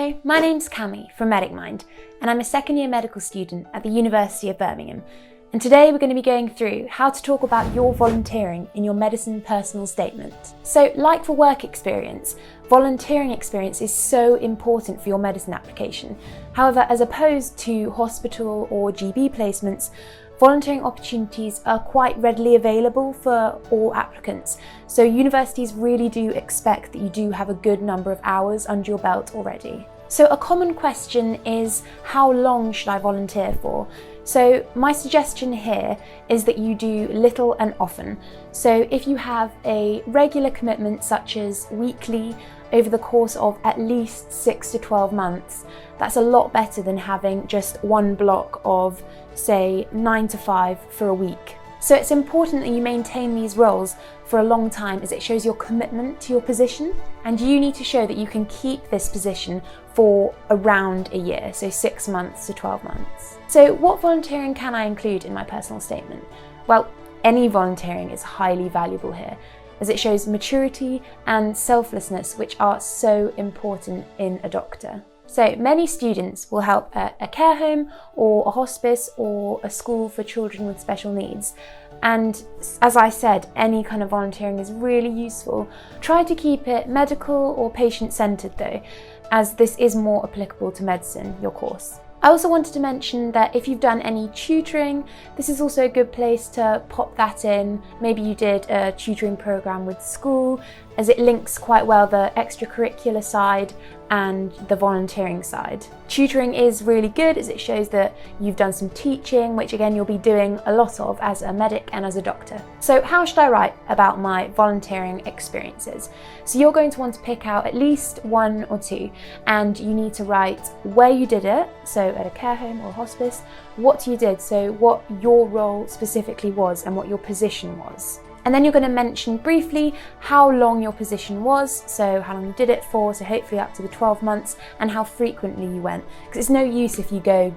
Hello, my name's Cami from MedicMind, and I'm a second year medical student at the University of Birmingham. And today we're going to be going through how to talk about your volunteering in your medicine personal statement. So, like for work experience, volunteering experience is so important for your medicine application. However, as opposed to hospital or GB placements, volunteering opportunities are quite readily available for all applicants. So universities really do expect that you do have a good number of hours under your belt already. So a common question is, how long should I volunteer for? So my suggestion here is that you do little and often. So if you have a regular commitment such as weekly over the course of at least 6 to 12 months, that's a lot better than having just one block of, say, 9 to 5 for a week. So it's important that you maintain these roles for a long time, as it shows your commitment to your position, and you need to show that you can keep this position for around a year, so 6 months to 12 months. So what volunteering can I include in my personal statement? Well, any volunteering is highly valuable here, as it shows maturity and selflessness, which are so important in a doctor. So many students will help at a care home or a hospice or a school for children with special needs. And as I said, any kind of volunteering is really useful. Try to keep it medical or patient-centred though, as this is more applicable to medicine, your course. I also wanted to mention that if you've done any tutoring, this is also a good place to pop that in. Maybe you did a tutoring program with school, as it links quite well the extracurricular side and the volunteering side. Tutoring is really good, as it shows that you've done some teaching, which again you'll be doing a lot of as a medic and as a doctor. So how should I write about my volunteering experiences? So you're going to want to pick out at least 1 or 2, and you need to write where you did it, so at a care home or a hospice, what you did, so what your role specifically was and what your position was. And then you're going to mention briefly how long your position was, so how long you did it for, so hopefully up to the 12 months, and how frequently you went. Because it's no use if you go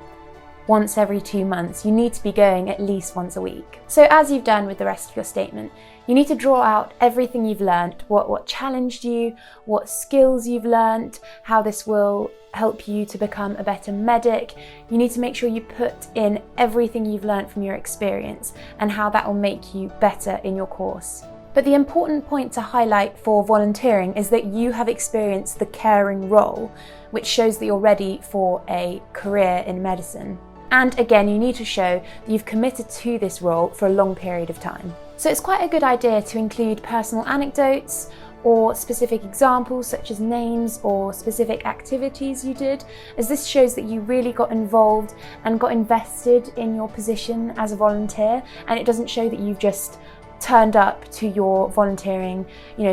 once every 2 months, you need to be going at least once a week. So as you've done with the rest of your statement, you need to draw out everything you've learned, what challenged you, what skills you've learned, how this will help you to become a better medic. You need to make sure you put in everything you've learned from your experience and how that will make you better in your course. But the important point to highlight for volunteering is that you have experienced the caring role, which shows that you're ready for a career in medicine. And again, you need to show that you've committed to this role for a long period of time. So it's quite a good idea to include personal anecdotes or specific examples such as names or specific activities you did, as this shows that you really got involved and got invested in your position as a volunteer, and it doesn't show that you've just turned up to your volunteering,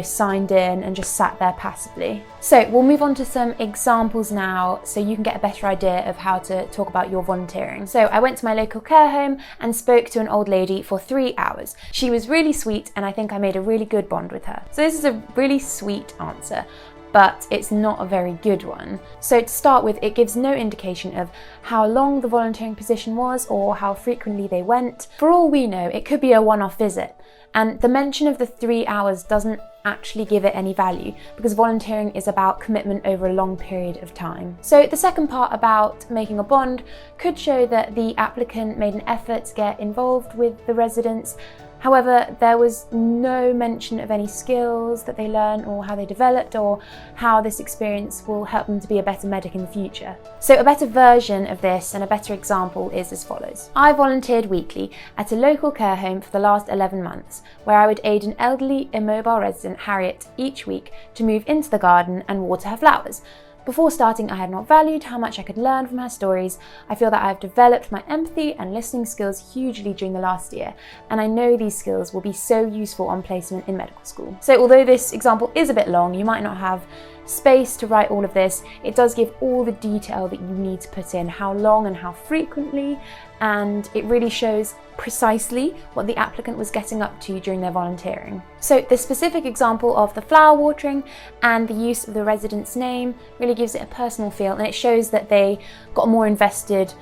signed in and just sat there passively. So we'll move on to some examples now so you can get a better idea of how to talk about your volunteering. So I went to my local care home and spoke to an old lady for 3 hours. She was really sweet, and I think I made a really good bond with her. So this is a really sweet answer, but it's not a very good one. So to start with, it gives no indication of how long the volunteering position was or how frequently they went. For all we know, it could be a one-off visit, and the mention of the 3 hours doesn't actually give it any value, because volunteering is about commitment over a long period of time. So the second part about making a bond could show that the applicant made an effort to get involved with the residents. However, there was no mention of any skills that they learned or how they developed or how this experience will help them to be a better medic in the future. So a better version of this and a better example is as follows. I volunteered weekly at a local care home for the last 11 months, where I would aid an elderly immobile resident, Harriet, each week to move into the garden and water her flowers. Before starting, I had not valued how much I could learn from her stories. I feel that I have developed my empathy and listening skills hugely during the last year, and I know these skills will be so useful on placement in medical school. So although this example is a bit long, you might not have space to write all of this, it does give all the detail that you need to put in, how long and how frequently, and it really shows precisely what the applicant was getting up to during their volunteering. So the specific example of the flower watering and the use of the resident's name really gives it a personal feel, and it shows that they got more invested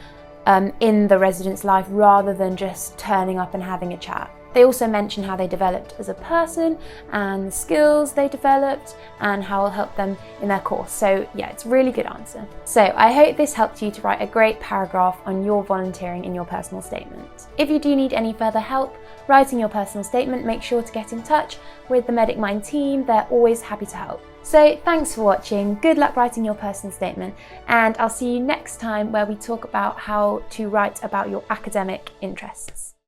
in the resident's life rather than just turning up and having a chat. They also mention how they developed as a person and the skills they developed and how it'll help them in their course. So yeah, it's a really good answer. So I hope this helped you to write a great paragraph on your volunteering in your personal statement. If you do need any further help writing your personal statement, make sure to get in touch with the Medic Mind team. They're always happy to help. So thanks for watching, good luck writing your personal statement, and I'll see you next time where we talk about how to write about your academic interests.